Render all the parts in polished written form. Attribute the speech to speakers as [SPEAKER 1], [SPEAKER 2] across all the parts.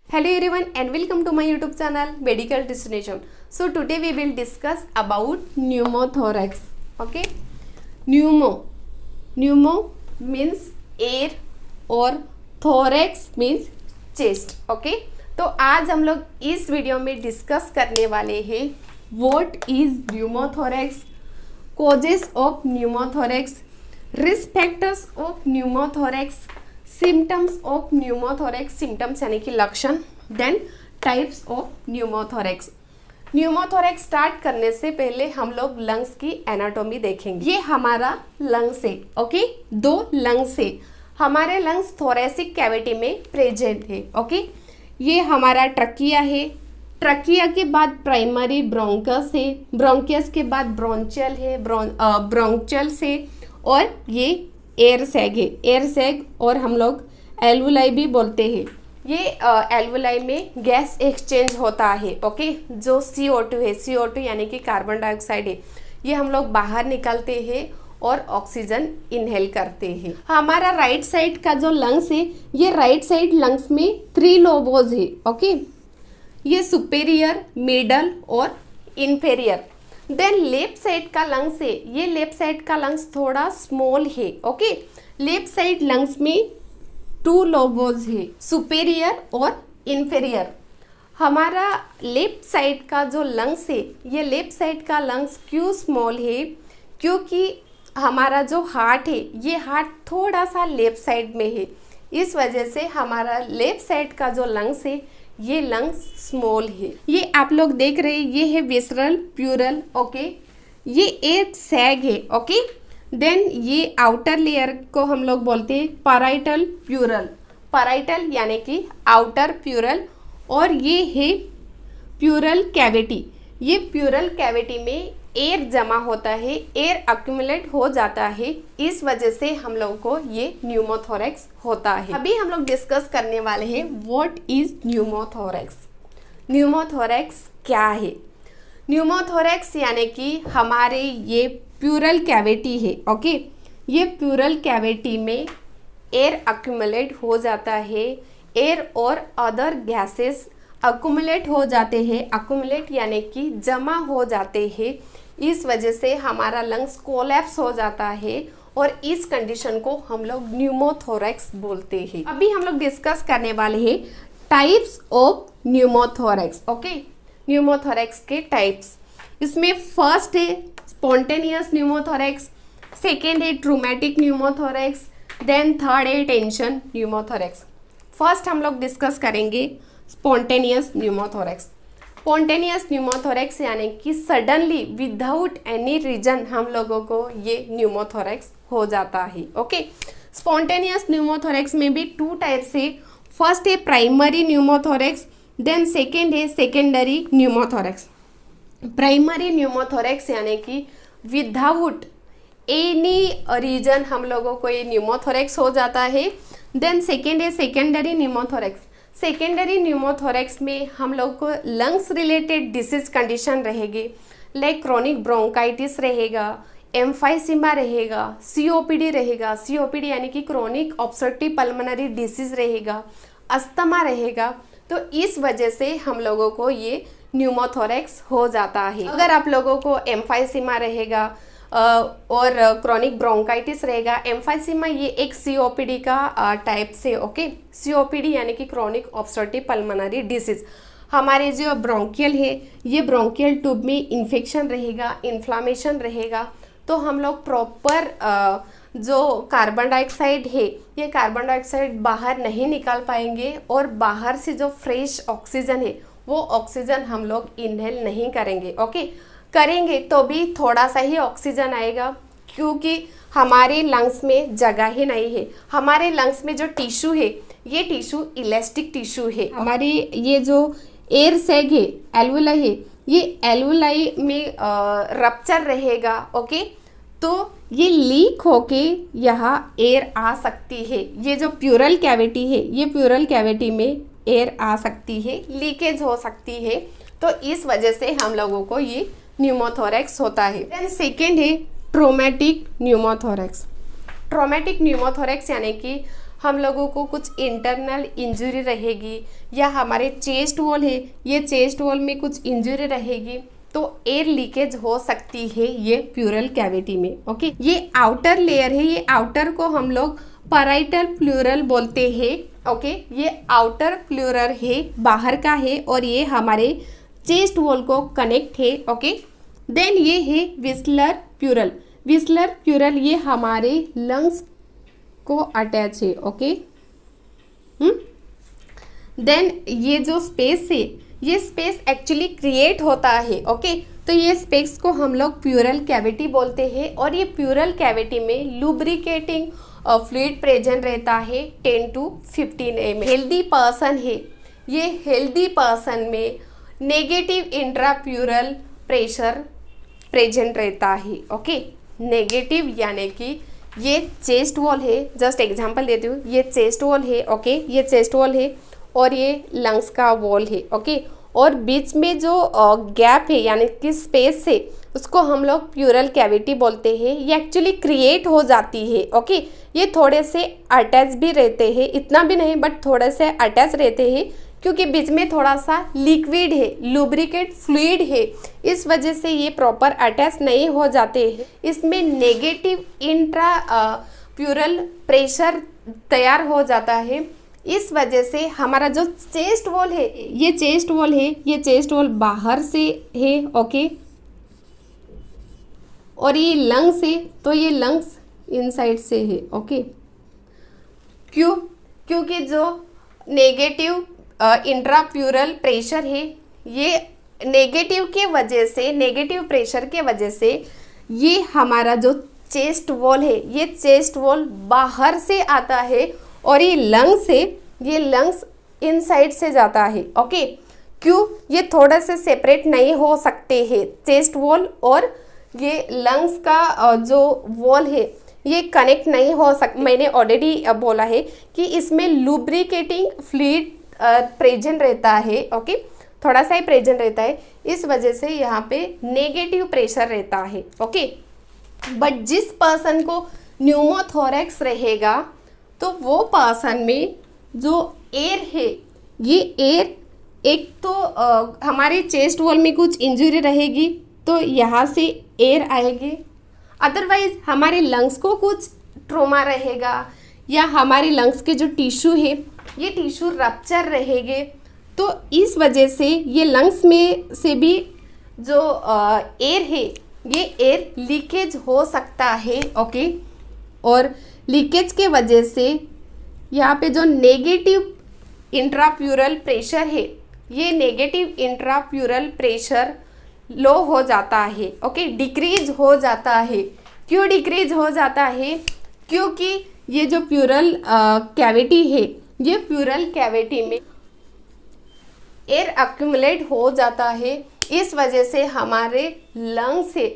[SPEAKER 1] Hello everyone and welcome to my YouTube channel Medical Destination. So today we will discuss about pneumothorax. Okay, pneumo means air और thorax means chest. Okay, तो आज हम लोग इस video में discuss करने वाले हैं what is pneumothorax, causes of pneumothorax, risk factors of pneumothorax, symptoms of pneumothorax, symptoms यानी कि लक्षण, then types of pneumothorax. Pneumothorax start करने से पहले हम लोग लंग्स की एनाटॉमी देखेंगे। ये हमारा लंग्स है, ओके, दो लंग्स है। हमारे लंग्स थोरेसिक कैविटी में प्रेजेंट है, ओके। ये हमारा ट्रकिया है, ट्रकिया के बाद प्राइमरी ब्रोंकस है, ब्रोंकियस के बाद ब्रोंचियल है, ब्रोंचियल से, और ये एयर सैग है, एयर सैग, और हम लोग एल्वुलाई भी बोलते हैं। ये एल्वुलाई में गैस एक्सचेंज होता है, ओके, जो CO2 है, CO2 यानी कि कार्बन डाइऑक्साइड है, ये हम लोग बाहर निकालते हैं और ऑक्सीजन इनहेल करते हैं। हमारा राइट साइड का जो लंग्स है, ये राइट साइड लंग्स में 3 लोबोज है, ओके। ये सुपेरियर, मिडल और इंफेरियर। देन लेफ्ट साइड का लंग्स है, ये लेफ्ट साइड का लंग्स थोड़ा स्मॉल है, ओके। लेफ्ट साइड लंग्स में 2 लोबोज है, सुपेरियर और इंफेरियर। हमारा लेफ्ट साइड का जो लंग्स है, ये लेफ्ट साइड का लंग्स क्यों स्मॉल है, क्योंकि हमारा जो हार्ट है, ये हार्ट थोड़ा सा लेफ्ट साइड में है, इस वजह से हमारा लेफ्ट साइड का जो लंग्स है, ये लंग्स स्मॉल है। ये आप लोग देख रहे हैं, ये है विसरल प्यूरल, ओके। ये एक सैग है, ओके। देन ये आउटर लेयर को हम लोग बोलते हैं पैराइटल प्यूरल, पैराइटल यानी कि आउटर प्यूरल, और ये है प्यूरल कैविटी। ये प्यूरल कैविटी में एयर जमा होता है, एयर अक्यूमुलेट हो जाता है, इस वजह से हम लोगों को ये न्यूमोथोरेक्स होता है। अभी हम लोग डिस्कस करने वाले हैं व्हाट इज न्यूमोथोरेक्स। न्यूमोथोरेक्स क्या है? न्यूमोथोरेक्स यानी कि हमारे ये प्यूरल कैविटी है, ओके। ये प्यूरल कैविटी में एयर अक्यूमुलेट हो जाता है, एयर और अदर गैसेस अक्यूमुलेट हो जाते हैं, अक्यूमुलेट यानी कि जमा हो जाते हैं, इस वजह से हमारा लंग्स कोलैप्स हो जाता है, और इस कंडीशन को हम लोग न्यूमोथोरेक्स बोलते हैं। अभी हम लोग डिस्कस करने वाले हैं types of pneumothorax, okay. Pneumothorax के टाइप्स, इसमें फर्स्ट है स्पॉन्टेनियस न्यूमोथोरेक्स, सेकेंड है ट्रूमेटिक न्यूमोथोरेक्स, देन थर्ड है टेंशन न्यूमोथोरेक्स। फर्स्ट हम लोग डिस्कस करेंगे स्पॉन्टेनियस न्यूमोथोरेक्स। स्पॉन्टेनियस न्यूमोथोरेक्स यानी कि सडनली विदाउट एनी रीजन हम लोगों को ये न्यूमोथोरेक्स हो जाता है, ओके। स्पॉन्टेनियस न्यूमोथोरेक्स में भी 2 टाइप्स है। फर्स्ट है प्राइमरी न्यूमोथोरेक्स, देन सेकेंड है सेकेंडरी न्यूमोथोरेक्स। प्राइमरी न्यूमोथोरेक्स यानी कि विदाउट एनी रीजन हम लोगों को ये न्यूमोथोरेक्स हो जाता है। देन सेकेंड है सेकेंडरी न्यूमोथोरेक्स। सेकेंडरी न्यूमोथोरेक्स में हम लोग को लंग्स रिलेटेड डिसीज कंडीशन रहेगी, लाइक क्रोनिक ब्रोंकाइटिस रहेगा, एम्फाइसीमा रहेगा, COPD रहेगा, COPD यानी कि क्रोनिक ऑब्स्ट्रक्टिव पल्मोनरी डिसीज रहेगा, अस्थमा रहेगा, तो इस वजह से हम लोगों को ये न्यूमोथोरेक्स हो जाता है। अगर आप लोगों को एम्फाइसीमा रहेगा और क्रोनिक ब्रोंकाइटिस रहेगा, एम्फाइसीमा ये एक COPD का टाइप से, ओके। COPD यानी कि क्रोनिक ऑब्स्ट्रक्टिव पल्मोनरी डिसीज। हमारे जो ब्रोंकियल है, ये ब्रोंकियल ट्यूब में इन्फेक्शन रहेगा, इन्फ्लामेशन रहेगा, तो हम लोग प्रॉपर जो कार्बन डाइऑक्साइड है, ये कार्बन डाइऑक्साइड बाहर नहीं निकाल पाएंगे, और बाहर से जो फ्रेश ऑक्सीजन है, वो ऑक्सीजन हम लोग इनहेल नहीं करेंगे, ओके। करेंगे तो भी थोड़ा सा ही ऑक्सीजन आएगा, क्योंकि हमारे लंग्स में जगह ही नहीं है। हमारे लंग्स में जो टिश्यू है, ये टिश्यू इलास्टिक टिश्यू है। हमारी ये जो एयर सैग है, एल्वुलाई है, ये एल्वुलाई में रप्चर रहेगा, ओके। तो ये लीक होके यहाँ एयर आ सकती है। ये जो प्यूरल कैविटी है, ये प्यूरल कैविटी में एयर आ सकती है, लीकेज हो सकती है, तो इस वजह से हम लोगों को ये न्यूमोथोरेक्स होता है। देन सेकेंड है ट्रोमेटिक न्यूमोथोरेक्स। ट्रोमेटिक न्यूमोथोरेक्स यानी कि हम लोगों को कुछ इंटरनल इंजरी रहेगी, या हमारे चेस्ट वॉल है, ये चेस्ट वॉल में कुछ इंजरी रहेगी, तो एयर लीकेज हो सकती है ये प्लूरल कैविटी में। ओके, ये आउटर लेयर है, ये आउटर को हम लोग पैराइटल प्लूरल बोलते हैं। ओके, ये आउटर प्लूरल है, बाहर का है, और ये हमारे चेस्ट वॉल को कनेक्ट है। ओके, देन ये है विस्लर प्लूरल। विस्लर प्लूरल ये हमारे लंग्स को अटैच है। ओके, देन ये जो स्पेस है, ये स्पेस एक्चुअली क्रिएट होता है। ओके, तो ये स्पेस को हम लोग प्लूरल कैविटी बोलते हैं, और ये प्लूरल कैविटी में लुब्रिकेटिंग फ्लूइड प्रेजेंट रहता है 10 to 15 ml। हेल्दी पर्सन है, ये हेल्दी पर्सन में नेगेटिव इंट्राप्लूरल प्रेशर प्रेजेंट रहता है। ओके, नेगेटिव यानी कि ये चेस्ट वॉल है, जस्ट एग्जांपल देती हूँ, ये चेस्ट वॉल है। ओके, ये चेस्ट वॉल है और ये लंग्स का वॉल है। ओके, और बीच में जो गैप है यानी कि स्पेस है, उसको हम लोग प्लूरल कैविटी बोलते हैं। ये एक्चुअली क्रिएट हो जाती है। ओके, ये थोड़े से अटैच भी रहते हैं, इतना भी नहीं बट थोड़े से अटैच रहते हैं, क्योंकि बीच में थोड़ा सा लिक्विड है, लुब्रिकेट फ्लूइड है, इस वजह से ये प्रॉपर अटैच नहीं हो जाते हैं। इसमें नेगेटिव इंट्रा प्लूरल प्रेशर तैयार हो जाता है, इस वजह से हमारा जो चेस्ट वॉल है, ये चेस्ट वॉल है, ये चेस्ट वॉल बाहर से है। ओके, और ये लंग्स है, तो ये लंग्स इनसाइड से है। ओके, क्यों? क्योंकि जो नेगेटिव इंट्राप्लूरल प्रेशर है, ये नेगेटिव के वजह से, नेगेटिव प्रेशर के वजह से ये हमारा जो चेस्ट वॉल है, ये चेस्ट वॉल बाहर से आता है, और ये लंग्स है, ये लंग्स इनसाइड से जाता है। ओके, क्यों? ये थोड़ा से सेपरेट नहीं हो सकते हैं, चेस्ट वॉल और ये लंग्स का जो वॉल है ये कनेक्ट नहीं हो सकता। मैंने ऑलरेडी बोला है कि इसमें लुब्रिकेटिंग फ्लूइड प्रेजेंट रहता है। ओके, थोड़ा सा ही प्रेजेंट रहता है, इस वजह से यहाँ पे नेगेटिव प्रेशर रहता है। ओके, बट जिस पर्सन को न्यूमोथोरैक्स रहेगा, तो वो पर्सन में जो एयर है, ये एयर एक तो हमारे चेस्ट वॉल में कुछ इंजरी रहेगी, तो यहाँ से एयर आएगी, अदरवाइज हमारे लंग्स को कुछ ट्रोमा रहेगा, या हमारे लंग्स के जो टिश्यू है, ये टिश्यू रप्चर रहेंगे, तो इस वजह से ये लंग्स में से भी जो एयर है, ये एयर लीकेज हो सकता है। ओके, और लीकेज के वजह से यहाँ पे जो नेगेटिव इंट्राप्लूरल प्रेशर है, ये नेगेटिव इंट्राप्लूरल प्रेशर लो हो जाता है। ओके, डिक्रीज हो जाता है। क्यों डिक्रीज हो जाता है? क्योंकि ये जो प्लूरल कैविटी है, ये प्लूरल कैविटी में एयर अक्यूमुलेट हो जाता है, इस वजह से हमारे लंग्स है,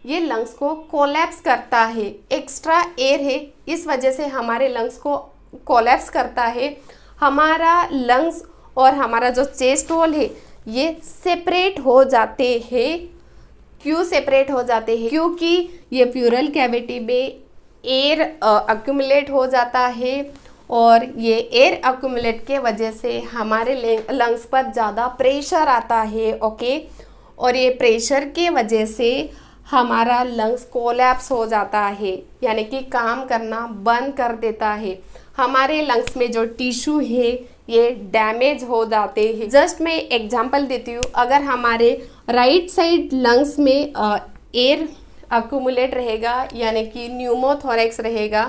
[SPEAKER 1] ये लंग्स को कोलैप्स करता है। एक्स्ट्रा एयर है, इस वजह से हमारे लंग्स को कोलैप्स करता है। हमारा लंग्स और हमारा जो चेस्ट वॉल है, ये सेपरेट हो जाते हैं। क्यों सेपरेट हो जाते हैं? क्योंकि ये प्लूरल कैविटी में एयर अक्यूमुलेट हो जाता है, और ये एयर अक्यूमुलेट के वजह से हमारे लंग्स पर ज़्यादा प्रेशर आता है। ओके, और ये प्रेशर के वजह से हमारा लंग्स कोलैप्स हो जाता है, यानी कि काम करना बंद कर देता है। हमारे लंग्स में जो टिश्यू है ये डैमेज हो जाते हैं। जस्ट मैं एग्जांपल देती हूँ, अगर हमारे राइट साइड लंग्स में एयर अक्यूमुलेट रहेगा, यानी कि न्यूमोथोरैक्स रहेगा,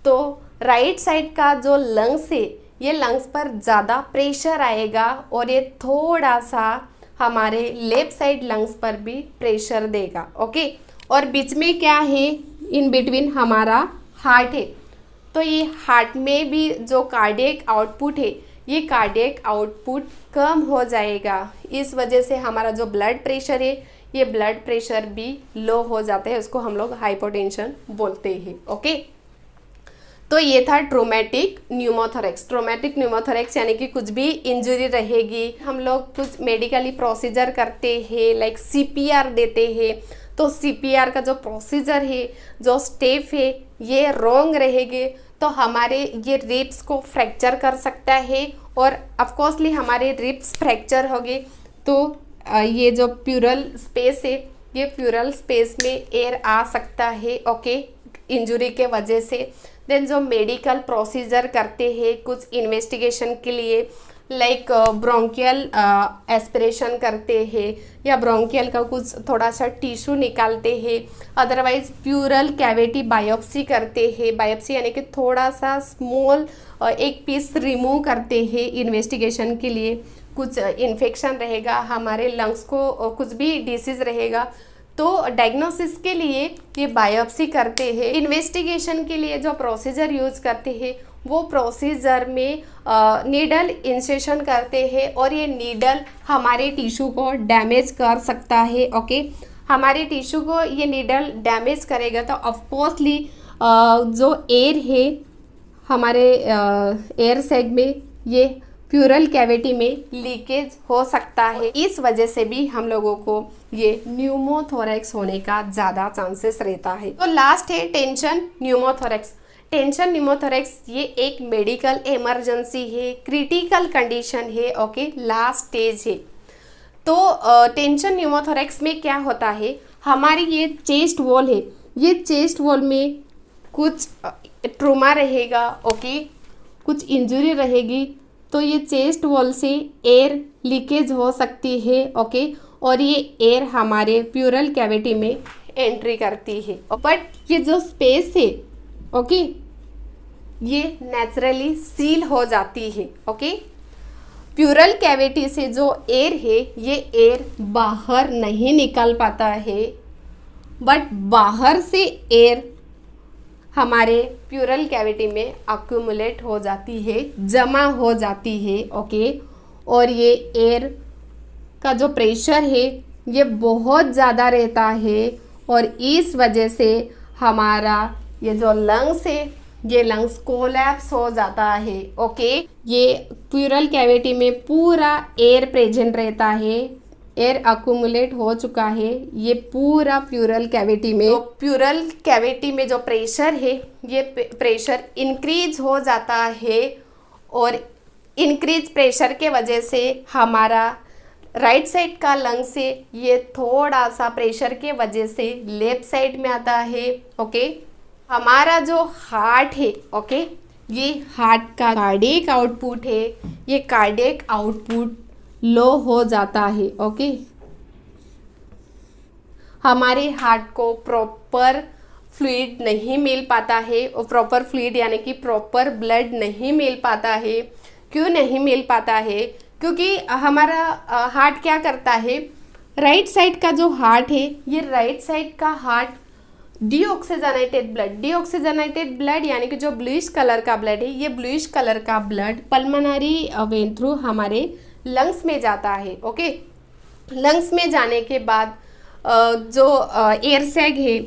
[SPEAKER 1] तो राइट साइड का जो लंग्स है, ये लंग्स पर ज़्यादा प्रेशर आएगा, और ये थोड़ा सा हमारे लेफ्ट साइड लंग्स पर भी प्रेशर देगा। ओके, और बीच में क्या है? इन बिटवीन हमारा हार्ट है, तो ये हार्ट में भी जो कार्डियक आउटपुट है, ये कार्डियक आउटपुट कम हो जाएगा। इस वजह से हमारा जो ब्लड प्रेशर है, ये ब्लड प्रेशर भी लो हो जाता है, उसको हम लोग हाइपोटेंशन बोलते हैं। ओके, तो ये था ट्रोमेटिक न्यूमोथोरैक्स। ट्रोमेटिक न्यूमोथोरैक्स यानी कि कुछ भी इंजरी रहेगी, हम लोग कुछ मेडिकली प्रोसीजर करते हैं, लाइक CPR देते हैं, तो CPR का जो प्रोसीजर है, जो स्टेप है, ये रॉन्ग रहेंगे, तो हमारे ये रिब्स को फ्रैक्चर कर सकता है, और ऑफकोर्सली हमारे रिब्स फ्रैक्चर हो गए तो ये जो प्यूरल स्पेस है, ये प्यूरल स्पेस में एयर आ सकता है, ओके, इंजरी के वजह से। देन जो मेडिकल प्रोसीजर करते हैं कुछ इन्वेस्टिगेशन के लिए, लाइक ब्रोंकियल एस्पिरेशन करते हैं, या ब्रोंकियल का कुछ थोड़ा सा टिश्यू निकालते हैं, अदरवाइज प्यूरल कैविटी बायोप्सी करते हैं। बायोप्सी यानी कि थोड़ा सा स्मॉल एक पीस रिमूव करते हैं इन्वेस्टिगेशन के लिए। कुछ इन्फेक्शन रहेगा हमारे लंग्स को, कुछ भी डिसीज रहेगा तो डायग्नोसिस के लिए ये बायोप्सी करते हैं। इन्वेस्टिगेशन के लिए जो प्रोसीजर यूज करते हैं वो प्रोसीजर में नीडल इंसेशन करते हैं, और ये नीडल हमारे टिश्यू को डैमेज कर सकता है, ओके। हमारे टिश्यू को ये नीडल डैमेज करेगा तो ऑफकोर्सली जो एयर है हमारे एयर सैग में, ये प्यूरल कैविटी में लीकेज हो सकता है। इस वजह से भी हम लोगों को ये न्यूमोथोरैक्स होने का ज़्यादा चांसेस रहता है। तो लास्ट है टेंशन न्यूमोथोरैक्स। टेंशन न्यूमोथोरैक्स ये एक मेडिकल इमरजेंसी है, क्रिटिकल कंडीशन है, ओके, लास्ट स्टेज है। तो टेंशन न्यूमोथोरैक्स में क्या होता है, हमारी ये चेस्ट वॉल है, ये चेस्ट वॉल में कुछ ट्रोमा रहेगा, ओके, कुछ इंजरी रहेगी, तो ये चेस्ट वॉल से एयर लीकेज हो सकती है, ओके, और ये एयर हमारे प्यूरल कैविटी में एंट्री करती है। बट ये जो स्पेस है, ओके, ये नेचुरली सील हो जाती है, ओके। प्यूरल कैविटी से जो एयर है ये एयर बाहर नहीं निकल पाता है, बट बाहर से एयर हमारे प्यूरल कैविटी में अक्यूमुलेट हो जाती है, जमा हो जाती है, ओके। और ये एयर का जो प्रेशर है ये बहुत ज़्यादा रहता है, और इस वजह से हमारा ये जो लंग्स है ये लंग्स कोलैप्स हो जाता है, ओके। ये प्यूरल कैविटी में पूरा एयर प्रेजेंट रहता है, एयर अक्यूमुलेट हो चुका है ये पूरा प्यूरल कैविटी में। तो प्यूरल कैविटी में जो प्रेशर है ये प्रेशर इंक्रीज हो जाता है, और इंक्रीज प्रेशर के वजह से हमारा राइट साइड का लंग से ये थोड़ा सा प्रेशर के वजह से लेफ्ट साइड में आता है, ओके। हमारा जो हार्ट है, ओके, ये हार्ट का कार्डियक आउटपुट है, ये कार्डियक आउटपुट लो हो जाता है, ओके। हमारे हार्ट को प्रॉपर फ्लूइड नहीं मिल पाता है, और प्रॉपर फ्लूइड यानी कि प्रॉपर ब्लड नहीं मिल पाता है। क्यों नहीं मिल पाता है? क्योंकि हमारा हार्ट क्या करता है, राइट साइड का जो हार्ट है, ये राइट साइड का हार्ट डीऑक्सीजनेटेड ब्लड यानी कि जो ब्लूइश कलर का ब्लड है, ये ब्लूइश कलर का ब्लड पल्मोनरी वेन थ्रू हमारे लंग्स में जाता है, ओके। लंग्स में जाने के बाद जो एयर सैग है,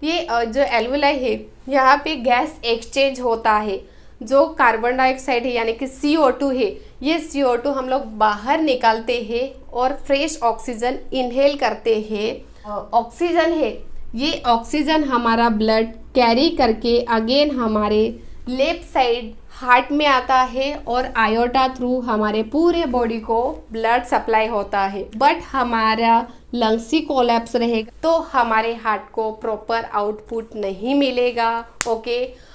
[SPEAKER 1] ये जो एल्वुलाई है, यहाँ पे गैस एक्सचेंज होता है। जो कार्बन डाइऑक्साइड है यानी कि CO2 है, ये CO2 हम लोग बाहर निकालते हैं और फ्रेश ऑक्सीजन इनहेल करते हैं। ऑक्सीजन है, ये ऑक्सीजन हमारा ब्लड कैरी करके अगेन हमारे लेफ्ट साइड हार्ट में आता है, और आयोटा थ्रू हमारे पूरे बॉडी को ब्लड सप्लाई होता है। बट हमारा लंग्स ही कोलैप्स रहेगा तो हमारे हार्ट को प्रॉपर आउटपुट नहीं मिलेगा, ओके।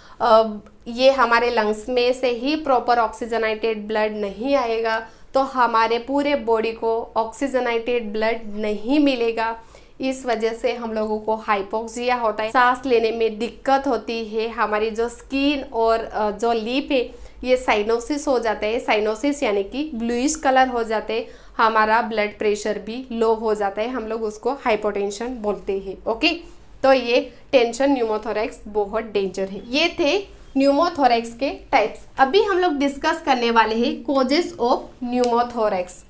[SPEAKER 1] ये हमारे लंग्स में से ही प्रॉपर ऑक्सीजनेटेड ब्लड नहीं आएगा, तो हमारे पूरे बॉडी को ऑक्सीजनेटेड ब्लड नहीं मिलेगा। इस वजह से हम लोगों को हाइपोक्सिया होता है, सांस लेने में दिक्कत होती है। हमारी जो स्किन और जो लिप है ये साइनोसिस हो जाता है, साइनोसिस यानी कि ब्लूइश कलर हो जाते हैं। हमारा ब्लड प्रेशर भी लो हो जाता है, हम लोग उसको हाइपोटेंशन बोलते हैं, ओके। तो ये टेंशन न्यूमोथोरैक्स बहुत डेंजर है। ये थे न्यूमोथोरैक्स के टाइप्स। अभी हम लोग डिस्कस करने वाले हैं कॉजेस ऑफ न्यूमोथोरैक्स।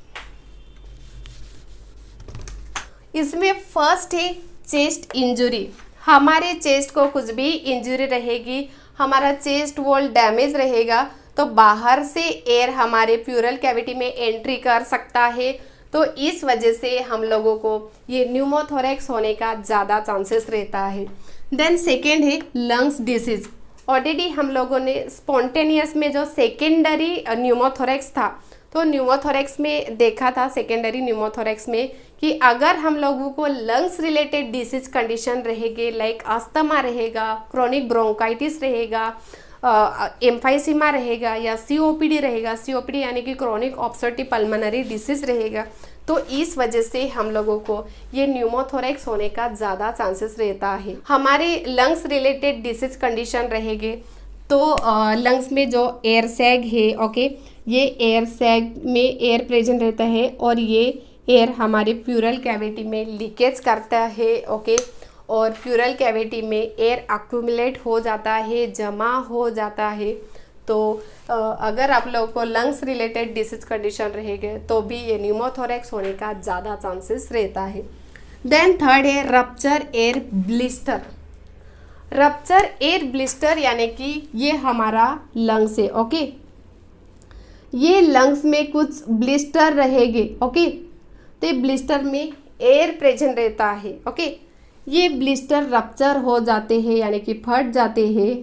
[SPEAKER 1] इसमें फर्स्ट है चेस्ट इंजरी। हमारे चेस्ट को कुछ भी इंजरी रहेगी, हमारा चेस्ट वॉल डैमेज रहेगा, तो बाहर से एयर हमारे प्यूरल कैविटी में एंट्री कर सकता है। तो इस वजह से हम लोगों को ये न्यूमोथोरैक्स होने का ज़्यादा चांसेस रहता है। देन सेकेंड है लंग्स डिसीज। ऑलरेडी हम लोगों ने स्पॉन्टेनियस में जो सेकेंडरी न्यूमोथोरेक्स था, तो न्यूमोथोरेक्स में देखा था, सेकेंडरी न्यूमोथोरेक्स में, कि अगर हम लोगों को लंग्स रिलेटेड डिसीज कंडीशन रहेगी, लाइक अस्थमा रहेगा, क्रोनिक ब्रोंकाइटिस रहेगा, एम्फाइसीमा रहेगा या सीओपीडी रहेगा, सीओपीडी यानी कि क्रोनिक ऑब्स्ट्रक्टिव पल्मोनरी डिसीज रहेगा, तो इस वजह से हम लोगों को ये न्यूमोथोरेक्स होने का ज़्यादा चांसेस रहता है। हमारे लंग्स रिलेटेड डिसीज कंडीशन रहेंगे तो लंग्स में जो एयर सैग है, ओके, ये एयर सैग में एयर प्रेजेंट रहता है और ये एयर हमारे प्यूरल कैविटी में लीकेज करता है, ओके, और प्यूरल कैविटी में एयर अक्यूमुलेट हो जाता है, जमा हो जाता है। तो अगर आप लोगों को लंग्स रिलेटेड डिसीज कंडीशन रहेंगे तो भी ये न्यूमोथोरेक्स होने का ज़्यादा चांसेस रहता है। देन थर्ड है rupture air blister. Rupture air blister यानी कि ये हमारा लंग्स है, ओके, ये लंग्स में कुछ ब्लिस्टर रहेंगे, ओके, तो ब्लिस्टर में एयर प्रेजेंट रहता है, ओके, ये ब्लिस्टर रप्चर हो जाते हैं यानी कि फट जाते हैं,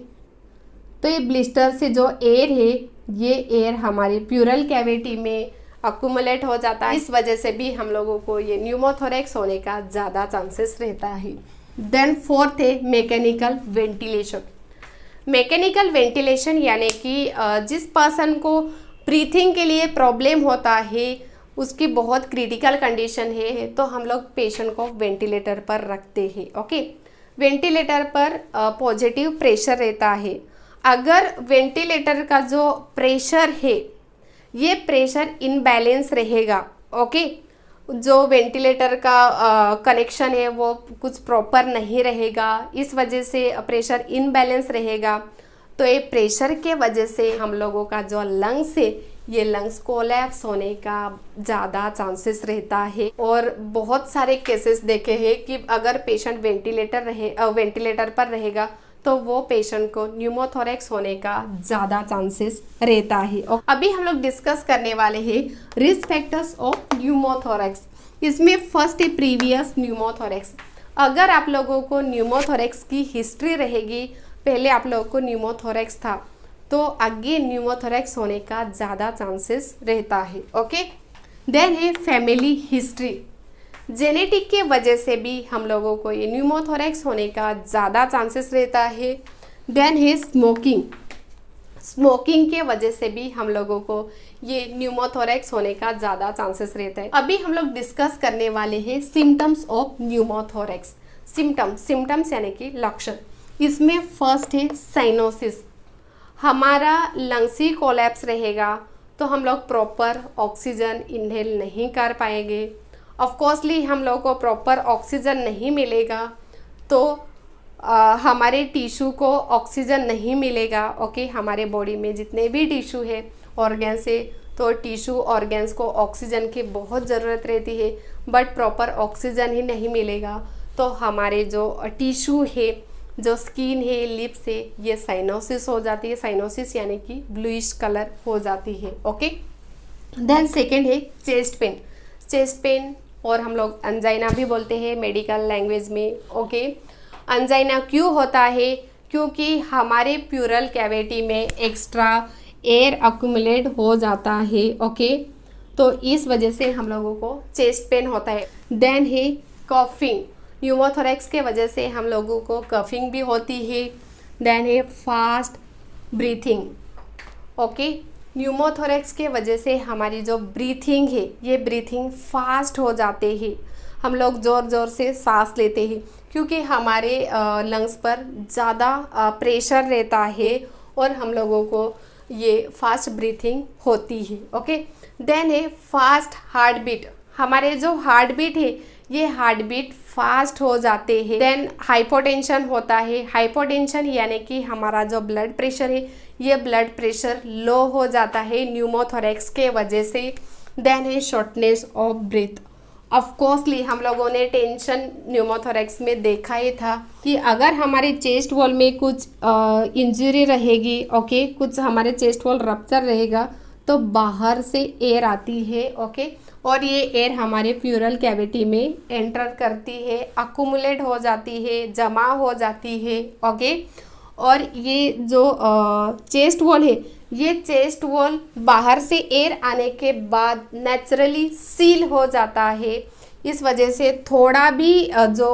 [SPEAKER 1] तो ये ब्लिस्टर से जो एयर है, ये एयर हमारे प्यूरल कैविटी में अक्यूमुलेट हो जाता है, इस वजह से भी हम लोगों को ये न्यूमोथोरेक्स होने का ज़्यादा चांसेस रहता है। देन फोर्थ है मैकेनिकल वेंटिलेशन। मैकेनिकल वेंटिलेशन यानी कि जिस पर्सन को ब्रीथिंग के लिए प्रॉब्लम होता है, उसकी बहुत क्रिटिकल कंडीशन है, तो हम लोग पेशेंट को वेंटिलेटर पर रखते हैं, ओके। वेंटिलेटर पर पॉजिटिव प्रेशर रहता है। अगर वेंटिलेटर का जो प्रेशर है, ये प्रेशर इनबैलेंस रहेगा, ओके, जो वेंटिलेटर का कनेक्शन है वो कुछ प्रॉपर नहीं रहेगा, इस वजह से प्रेशर इनबैलेंस रहेगा, तो ये प्रेशर के वजह से हम लोगों का जो लंग्स है, ये लंग्स कोलैप्स होने का ज़्यादा चांसेस रहता है। और बहुत सारे केसेस देखे हैं कि अगर पेशेंट वेंटिलेटर पर रहेगा तो वो पेशेंट को न्यूमोथोरेक्स होने का ज़्यादा चांसेस रहता है। और अभी हम लोग डिस्कस करने वाले हैं रिस्क फैक्टर्स ऑफ न्यूमोथोरेक्स। इसमें फर्स्ट है प्रीवियस न्यूमोथोरेक्स। अगर आप लोगों को न्यूमोथोरेक्स की हिस्ट्री रहेगी, पहले आप लोगों को न्यूमोथोरेक्स था, तो आगे न्यूमोथोरेक्स होने का ज़्यादा चांसेस रहता है, ओके। देन है फैमिली हिस्ट्री। जेनेटिक के वजह से भी हम लोगों को ये न्यूमोथोरेक्स होने का ज़्यादा चांसेस रहता है। देन है स्मोकिंग। स्मोकिंग के वजह से भी हम लोगों को ये न्यूमोथोरेक्स होने का ज़्यादा चांसेस रहता है। अभी हम लोग डिस्कस करने वाले हैं सिम्टम्स ऑफ न्यूमोथोरेक्स। सिम्टम्स यानी कि लक्षण। इसमें फर्स्ट है साइनोसिस। हमारा लंग्स ही कोलैप्स रहेगा तो हम लोग प्रॉपर ऑक्सीजन इनहेल नहीं कर पाएंगे। ऑफकोर्सली हम लोग को प्रॉपर ऑक्सीजन नहीं मिलेगा तो हमारे टिश्यू को ऑक्सीजन नहीं मिलेगा, ओके। हमारे बॉडी में जितने भी टिश्यू है, ऑर्गेन्स है, तो टिश्यू ऑर्गेन्स को ऑक्सीजन की बहुत ज़रूरत रहती है, बट प्रॉपर ऑक्सीजन ही नहीं मिलेगा तो हमारे जो टिश्यू है, जो स्किन है, लिप्स है, ये साइनोसिस हो जाती है। साइनोसिस यानी कि ब्लूइश कलर हो जाती है, ओके। देन सेकेंड है चेस्ट पेन। चेस्ट पेन और हम लोग अंजाइना भी बोलते हैं मेडिकल लैंग्वेज में, ओके। अंजाइना क्यों होता है? क्योंकि हमारे प्यूरल कैविटी में एक्स्ट्रा एयर अक्यूमुलेट हो जाता है, ओके, तो इस वजह से हम लोगों को चेस्ट पेन होता है। देन है कफिंग। न्यूमोथोरेक्स के वजह से हम लोगों को कफिंग भी होती है। देन है फास्ट ब्रीथिंग, ओके। न्यूमोथोरेक्स के वजह से हमारी जो ब्रीथिंग है, ये ब्रीथिंग फास्ट हो जाते हैं। हम लोग ज़ोर ज़ोर से सांस लेते हैं क्योंकि हमारे लंग्स पर ज़्यादा प्रेशर रहता है और हम लोगों को ये फास्ट ब्रीथिंग होती है, ओके। देन है फास्ट हार्ट बीट। हमारे जो हार्ट बीट है, ये हार्ट बीट फास्ट हो जाते हैं। देन हाइपोटेंशन होता है। हाइपोटेंशन यानी कि हमारा जो ब्लड प्रेशर है, ये ब्लड प्रेशर लो हो जाता है न्यूमोथोरेक्स के वजह से। देन है शॉर्टनेस ऑफ ब्रीथ। ऑफकोर्सली हम लोगों ने टेंशन न्यूमोथोरेक्स में देखा ही था कि अगर हमारे चेस्ट वॉल में कुछ इंजरी रहेगी, ओके, कुछ हमारे चेस्ट वॉल रप्चर रहेगा तो बाहर से एयर आती है, ओके, और ये एयर हमारे प्यूरल कैविटी में एंटर करती है, अक्यूमुलेट हो जाती है, जमा हो जाती है, ओके, और ये जो चेस्ट वॉल है, ये चेस्ट वॉल बाहर से एयर आने के बाद नेचुरली सील हो जाता है। इस वजह से थोड़ा भी जो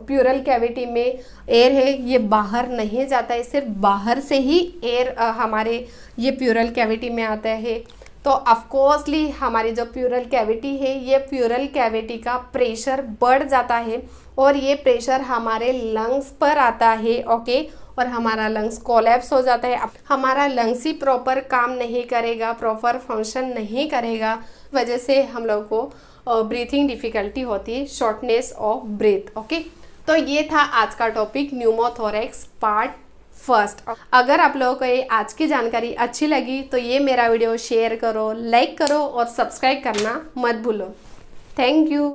[SPEAKER 1] प्यूरल कैविटी में एयर है ये बाहर नहीं जाता है, सिर्फ बाहर से ही एयर हमारे ये प्यूरल कैविटी में आता है। तो ऑफकोर्सली हमारी जो प्यूरल कैविटी है, ये प्यूरल कैविटी का प्रेशर बढ़ जाता है और ये प्रेशर हमारे लंग्स पर आता है, ओके, और हमारा लंग्स कोलैप्स हो जाता है। हमारा लंग्स ही प्रॉपर काम नहीं करेगा, प्रॉपर फंक्शन नहीं करेगा, वजह से हम लोग को ब्रीथिंग डिफ़िकल्टी होती है, शॉर्टनेस ऑफ ब्रेथ, ओके। तो ये था आज का टॉपिक न्यूमोथोरैक्स पार्ट फर्स्ट। अगर आप लोगों को ये आज की जानकारी अच्छी लगी तो ये मेरा वीडियो शेयर करो, लाइक करो और सब्सक्राइब करना मत भूलो। Thank you.